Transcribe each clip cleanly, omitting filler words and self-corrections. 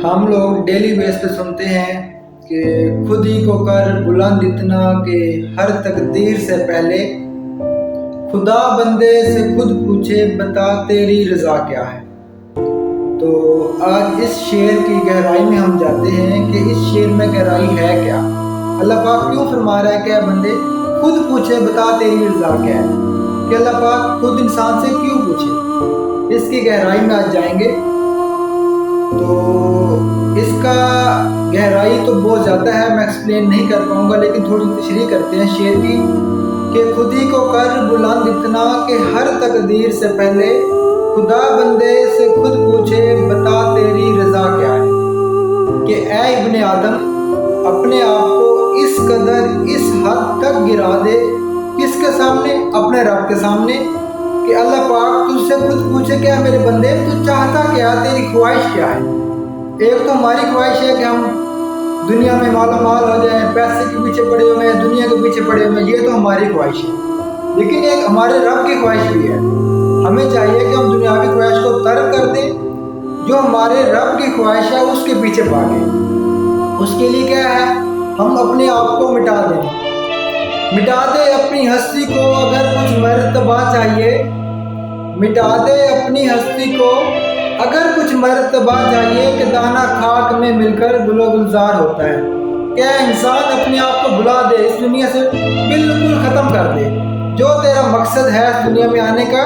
ہم لوگ ڈیلی بیس پہ سنتے ہیں کہ خود ہی کو کر بلند اتنا کہ ہر تقدیر سے پہلے خدا بندے سے خود پوچھے بتا تیری رضا کیا ہے۔ تو آج اس شعر کی گہرائی میں ہم جاتے ہیں کہ اس شعر میں گہرائی ہے کیا۔ اللہ پاک کیوں فرما رہا ہے کہ اے بندے خود پوچھے بتا تیری رضا کیا ہے، کہ اللہ پاک خود انسان سے کیوں پوچھے، اس کی گہرائی میں آج جائیں گے۔ تو اس کا گہرائی تو بہت زیادہ ہے، میں ایکسپلین نہیں کر پاؤں گا، لیکن تھوڑی تشریح کرتے ہیں شعر کی کہ خود ہی کو کر بلند اتنا کہ ہر تقدیر سے پہلے خدا بندے سے خود پوچھے بتا تیری رضا کیا ہے، کہ اے ابن آدم اپنے آپ کو اس قدر اس حد تک گرا دے، کس کے سامنے؟ اپنے رب کے سامنے، کہ اللہ پاک تجھ سے خود پوچھے کیا میرے بندے تو چاہتا کیا، تیری خواہش کیا ہے۔ ایک تو ہماری خواہش ہے کہ ہم دنیا میں مالا مال ہو جائیں، پیسے کے پیچھے پڑے ہوئے ہیں، دنیا کے پیچھے پڑے ہوئے ہیں، یہ تو ہماری خواہش ہے، لیکن ایک ہمارے رب کی خواہش بھی ہے۔ ہمیں چاہیے کہ ہم دنیاوی خواہش کو ترک کر دیں، جو ہمارے رب کی خواہش ہے اس کے پیچھے بھاگیں۔ اس کے لیے کیا ہے؟ ہم اپنے آپ کو مٹا دیں، مٹا دے اپنی ہستی کو، اگر کچھ مرتبہ چاہیے مٹا دے اپنی ہستی کو، اگر کچھ مرتبہ چاہیے کہ دانا خاک میں مل کر گل و گلزار ہوتا ہے۔ کیا انسان اپنے آپ کو بھلا دے، اس دنیا سے بالکل ختم کر دے، جو تیرا مقصد ہے اس دنیا میں آنے کا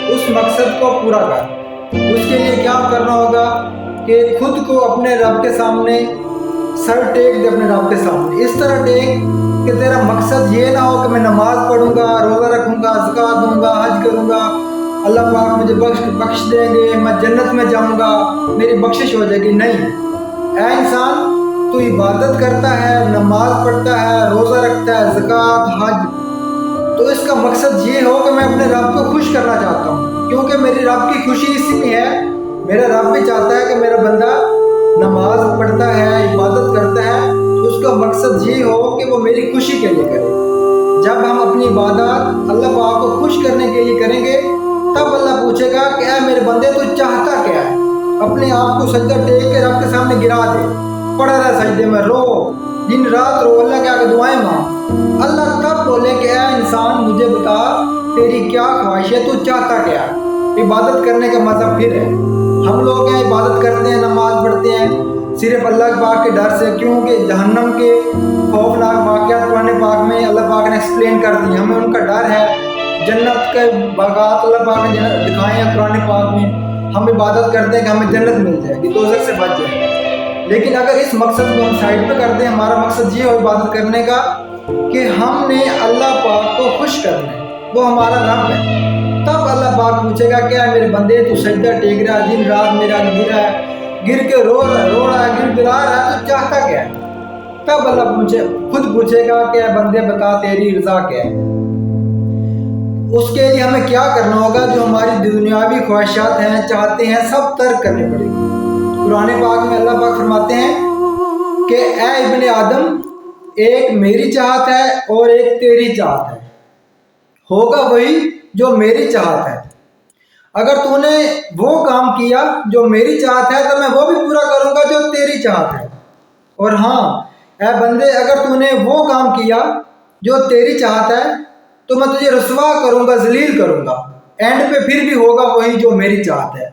اس مقصد کو پورا کر۔ اس کے لیے کیا کرنا ہوگا کہ خود کو اپنے رب کے سامنے سر ٹیک دے، اپنے رب کے سامنے اس طرح ٹیک کہ تیرا مقصد یہ نہ ہو کہ میں نماز پڑھوں گا، روزہ رکھوں گا، زکوٰۃ دوں گا، حج کروں گا، اللہ پاک مجھے بخش دیں گے، میں جنت میں جاؤں گا، میری بخشش ہو جائے گی۔ نہیں، اے انسان تو عبادت کرتا ہے، نماز پڑھتا ہے، روزہ رکھتا ہے، زکوٰۃ، حج، تو اس کا مقصد یہ ہو کہ میں اپنے رب کو خوش کرنا چاہتا ہوں، کیونکہ میری رب کی خوشی اسی میں ہے۔ میرا رب بھی چاہتا ہے کہ میرا بندہ نماز پڑھتا ہے، عبادت کرتا ہے، تو اس کا مقصد یہ ہو کہ وہ میری خوشی کے لیے کرے۔ جب ہم اپنی عبادات اللہ پاک کو خوش کرنے کے لیے کریں گے، تب اللہ پوچھے گا کہ اے میرے بندے تو چاہتا کیا ہے۔ اپنے آپ کو سجدہ ٹیک کے رب کے سامنے گرا دے، پڑا رہا سجدے میں، رو، دن رات رو، اللہ کے آگے دعائیں مانگ۔ اللہ تب بولے کہ اے انسان مجھے بتا تیری کیا خواہش ہے، تو چاہتا کیا ہے۔ عبادت کرنے کا مزہ پھر ہے۔ ہم لوگ ہیں عبادت کرتے ہیں، نماز پڑھتے ہیں صرف اللہ پاک کے ڈر سے، کیونکہ جہنم کے خوفناک واقعات قرآن پاک میں اللہ پاک نے ایکسپلین کر دی، ہمیں ان کا ڈر ہے۔ جنت کے باغات اللہ پاک نے دکھائے ہیں قرآن پاک میں، ہم عبادت کرتے ہیں کہ ہمیں جنت مل جائے گی، دوزخ سے بچ جائے گی۔ لیکن اگر اس مقصد کو ہم سائڈ پہ کر دیں، ہمارا مقصد یہ ہو عبادت کرنے کا کہ ہم نے اللہ پاک کو خوش کرنا ہے، وہ ہمارا رب ہے، تب اللہ پاک پوچھے گا کیا میرے بندے تو سجدہ ٹیک رہا ہے، دن رات میرا گر رہا ہے، گر کے رو رہا ہے، گر گرا رہا ہے، تو چاہتا کیا ہے۔ تب اللہ خود پوچھے گا کہ اے بندے بتا تیری رضا کیا ہے۔ اس کے لیے ہمیں کیا کرنا ہوگا؟ جو ہماری دنیاوی خواہشات ہیں، چاہتے ہیں، سب ترک کرنے پڑے گی۔ قرآن پاک میں اللہ پاک فرماتے ہیں کہ اے ابن آدم ایک میری چاہت ہے اور ایک تیری چاہت ہے، ہوگا وہی جو میری چاہت ہے۔ اگر تو نے وہ کام کیا جو میری چاہت ہے تو میں وہ بھی پورا کروں گا جو تیری چاہت ہے، اور ہاں اے بندے اگر تو نے وہ کام کیا جو تیری چاہت ہے تو میں تجھے رسوا کروں گا، ذلیل کروں گا، اینڈ پہ پھر بھی ہوگا وہی جو میری چاہت ہے۔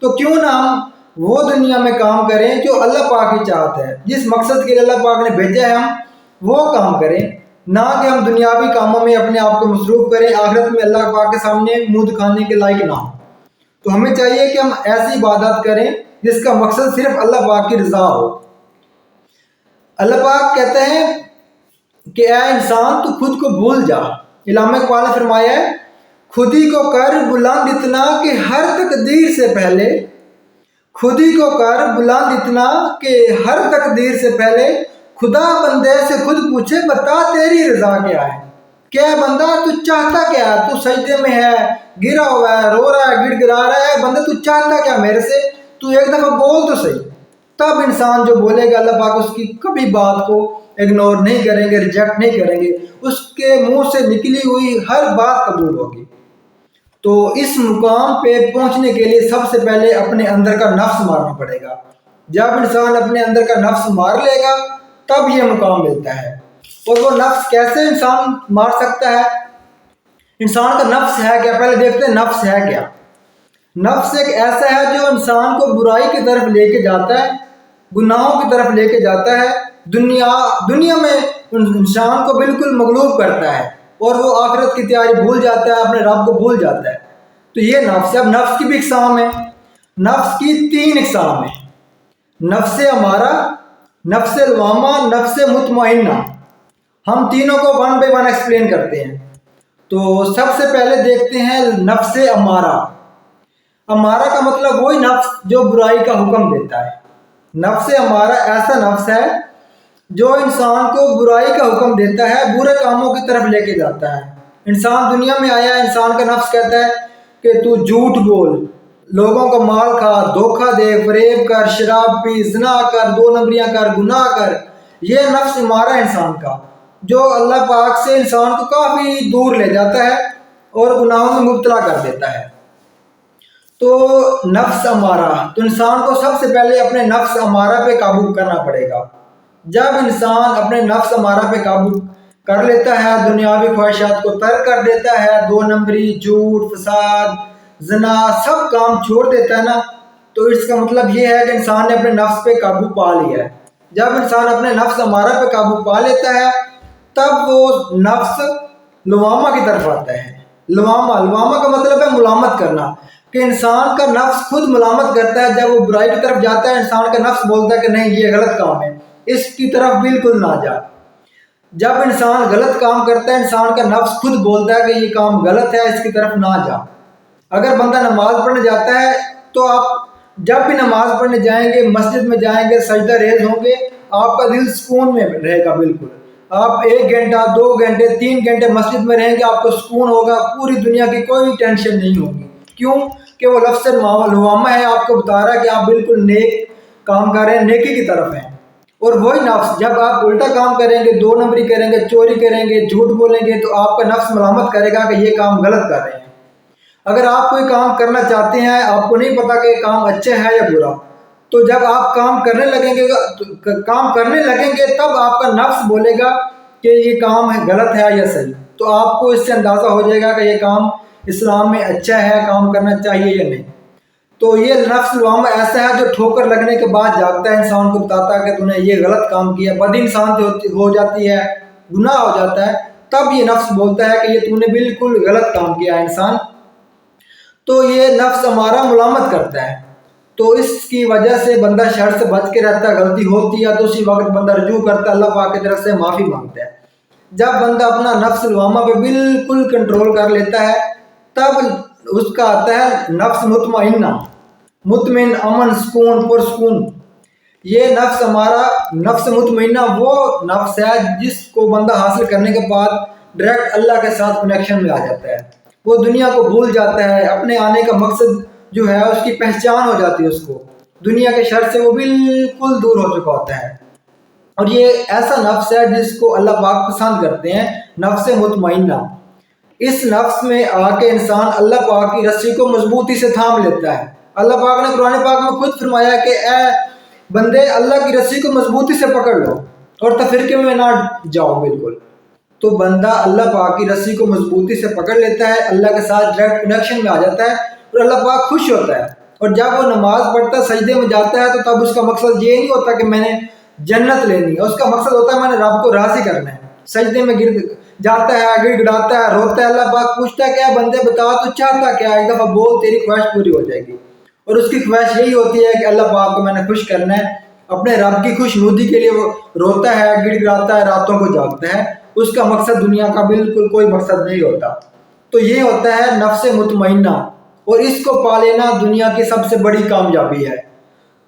تو کیوں نہ ہم وہ دنیا میں کام کریں جو اللہ پاک کی چاہت ہے، جس مقصد کے لیے اللہ پاک نے بھیجا ہے، ہم وہ کام کریں، نہ کہ ہم دنیاوی کاموں میں اپنے آپ کو مصروف کریں، آخرت میں اللہ پاک کے سامنے منہ دکھانے کے لائق نہ ہوں۔ تو ہمیں چاہیے کہ ہم ایسی عبادت کریں جس کا مقصد صرف اللہ پاک کی رضا ہو۔ اللہ پاک کہتے ہیں کہ اے انسان تو خود کو بھول جا۔ علامہ اقبال نے فرمایا ہے خود ہی کو کر بلند اتنا کہ ہر تقدیر سے پہلے، خود ہی کو کر بلند اتنا کہ ہر تقدیر سے پہلے خدا بندے سے خود پوچھے بتا تیری رضا کیا ہے۔ کیا ہے بندہ تو چاہتا کیا ہے؟ تو سجدے میں ہے، گرا ہوا ہے، رو رہا ہے، گڑ گرا رہا ہے، بندہ تو چاہتا کیا میرے سے؟ تو ایک دفعہ بول تو صحیح۔ تب انسان جو بولے گا اللہ پاک اس کی کبھی بات کو اگنور نہیں کریں گے، ریجیکٹ نہیں کریں گے، اس کے منہ سے نکلی ہوئی ہر بات قبول ہوگی۔ تو اس مقام پہ پہنچنے کے لیے سب سے پہلے اپنے اندر کا نفس مارنا پڑے گا، جب انسان اپنے اندر کا نفس مار لے گا تب یہ مقام ملتا ہے۔ اور وہ نفس کیسے انسان مار سکتا ہے؟ انسان کا نفس ہے کیا؟ پہلے دیکھتے ہیں نفس ہے کیا۔ نفس ایک ایسا ہے جو انسان کو برائی کی طرف لے کے جاتا ہے، گناہوں کی طرف لے کے جاتا ہے، دنیا میں انسان کو بالکل مغلوب کرتا ہے اور وہ آخرت کی تیاری بھول جاتا ہے، اپنے رب کو بھول جاتا ہے۔ تو یہ نفس ہے۔ اب نفس کی بھی اقسام ہے۔ نفس کی 3 اقسام ہیں: نفس امارہ، نفس لوامہ، نفس مطمئنہ۔ ہم تینوں کو 1 بائی 1 ایکسپلین کرتے ہیں۔ تو سب سے پہلے دیکھتے ہیں نفس امارہ۔ امارہ کا مطلب وہی نفس جو برائی کا حکم دیتا ہے۔ نفس امارہ ایسا نفس ہے جو انسان کو برائی کا حکم دیتا ہے، برے کاموں کی طرف لے کے جاتا ہے۔ انسان دنیا میں آیا ہے، انسان کا نفس کہتا ہے کہ تو جھوٹ بول، لوگوں کا مال کھا، دھوکہ دے، فریب کر، شراب پی، زنا کر، 2 نمبریاں کر، گناہ کر۔ یہ نفس امارہ انسان کا، جو اللہ پاک سے انسان کو کافی دور لے جاتا ہے اور گناہوں میں مبتلا کر دیتا ہے۔ تو نفس امارہ، تو انسان کو سب سے پہلے اپنے نفس امارہ پہ قابو کرنا پڑے گا۔ جب انسان اپنے نفس امارہ پہ قابو کر لیتا ہے، دنیاوی خواہشات کو ترک کر دیتا ہے، 2 نمبری، جھوٹ، فساد، زنا، سب کام چھوڑ دیتا ہے نا، تو اس کا مطلب یہ ہے کہ انسان نے اپنے نفس پہ قابو پا لیا ہے۔ جب انسان اپنے نفس امارہ پہ قابو پا لیتا ہے تب وہ نفس لوامہ کی طرف آتا ہے۔ لوامہ کا مطلب ہے ملامت کرنا، کہ انسان کا نفس خود ملامت کرتا ہے۔ جب وہ برائی کی طرف جاتا ہے، انسان کا نفس بولتا ہے کہ نہیں، یہ غلط کام ہے، اس کی طرف بالکل نہ جا۔ جب انسان غلط کام کرتا ہے، انسان کا نفس خود بولتا ہے کہ یہ کام غلط ہے، اس کی طرف نہ جا۔ اگر بندہ نماز پڑھنے جاتا ہے تو آپ جب بھی نماز پڑھنے جائیں گے، مسجد میں جائیں گے، سجدہ ریز ہوں گے، آپ کا دل سکون میں رہے گا۔ بالکل آپ 1 گھنٹہ، 2 گھنٹے، 3 گھنٹے مسجد میں رہیں گے، آپ کو سکون ہوگا، پوری دنیا کی کوئی ٹینشن نہیں ہوگی۔ کیوں کہ وہ لفظ لوامہ ہے، آپ کو بتا رہا ہے کہ آپ بالکل نیک کام کر رہے ہیں، نیکی کی طرف ہیں۔ اور وہی نفس جب آپ الٹا کام کریں گے، 2 نمبری کریں گے، چوری کریں گے، جھوٹ بولیں گے، تو آپ کا نفس ملامت کرے گا کہ یہ کام غلط کر رہے ہیں۔ اگر آپ کوئی کام کرنا چاہتے ہیں، آپ کو نہیں پتا کہ یہ کام اچھا ہے یا برا، تو جب آپ کام کرنے لگیں گے تب آپ کا نفس بولے گا کہ یہ کام غلط ہے یا صحیح۔ تو آپ کو اس سے اندازہ ہو جائے گا کہ یہ کام اسلام میں اچھا ہے، کام کرنا چاہیے یا نہیں۔ تو یہ نفس لوامہ ایسا ہے جو ٹھوکر لگنے کے بعد جاگتا ہے، انسان کو بتاتا ہے کہ تو نے یہ غلط کام کیا، بد انسان ہو جاتی ہے، گناہ ہو جاتا ہے، تب یہ نفس بولتا ہے کہ یہ تو نے بالکل غلط کام کیا ہے انسان۔ تو یہ نفس ہمارا ملامت کرتا ہے، تو اس کی وجہ سے بندہ شر سے بچ کے رہتا ہے۔ غلطی ہوتی ہے تو اسی وقت بندہ رجوع کرتا ہے، اللہ پاک کی طرف سے معافی مانگتا ہے۔ جب بندہ اپنا نفس لوامہ پہ بالکل کنٹرول کر لیتا ہے تب اس کا آتا ہے نفس مطمئنہ، مطمئن، امن، سکون، پرسکون۔ یہ نفس ہمارا نفس مطمئنہ وہ نفس ہے جس کو بندہ حاصل کرنے کے بعد ڈائریکٹ اللہ کے ساتھ کنیکشن میں آ جاتا ہے، وہ دنیا کو بھول جاتا ہے، اپنے آنے کا مقصد جو ہے اس کی پہچان ہو جاتی ہے، اس کو دنیا کے شر سے وہ بالکل دور ہو چکا ہوتا ہے۔ اور یہ ایسا نفس ہے جس کو اللہ پاک پسند کرتے ہیں، نفس مطمئنہ۔ اس نفس میں آ کے انسان اللہ پاک کی رسی کو مضبوطی سے تھام لیتا ہے۔ اللہ پاک نے قرآن پاک میں خود فرمایا کہ اے بندے، اللہ کی رسی کو مضبوطی سے پکڑ لو اور تفرقے میں نہ جاؤ بالکل۔ تو بندہ اللہ پاک کی رسی کو مضبوطی سے پکڑ لیتا ہے، اللہ کے ساتھ ڈائریکٹ کنیکشن میں آ جاتا ہے اور اللہ پاک خوش ہوتا ہے۔ اور جب وہ نماز پڑھتا ہے، سجدے میں جاتا ہے، تو تب اس کا مقصد یہ نہیں ہوتا کہ میں نے جنت لینی ہے، اس کا مقصد ہوتا ہے میں نے رب کو راضی کرنا ہے۔ سجدے میں گر جاتا ہے، گڑ گڑاتا ہے، روتا ہے، اللہ پاک پوچھتا ہے کہ بندے بتا تو چاہتا کیا، ایک دفعہ بول، تیری خواہش پوری ہو جائے گی۔ اور اس کی خواہش یہی ہوتی ہے کہ اللہ پاک کو میں نے خوش کرنا ہے، اپنے رب کی خوش نودی کے لیے وہ روتا ہے، گڑ گڑاتا ہے، راتوں کو جاگتا ہے۔ اس کا مقصد دنیا کا بالکل کوئی مقصد نہیں ہوتا۔ تو یہ ہوتا ہے نفس مطمئنہ، اور اس کو پا لینا دنیا کی سب سے بڑی کامیابی ہے۔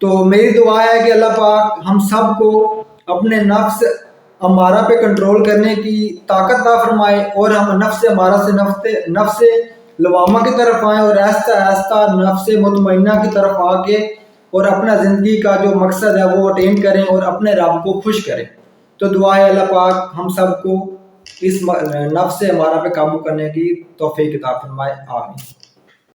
تو میری دعا ہے کہ اللہ پاک ہم سب کو اپنے نفس امارہ پہ کنٹرول کرنے کی طاقت عطا فرمائے، اور ہم نفس امارہ سے نفس لوامہ کی طرف آئیں، اور آہستہ آہستہ نفس مطمئنہ کی طرف آ کے اور اپنا زندگی کا جو مقصد ہے وہ اٹین کریں اور اپنے رب کو خوش کریں۔ تو دعا ہے اللہ پاک ہم سب کو اس نفس امارہ پہ قابو کرنے کی توفیق عطا فرمائے، آمین۔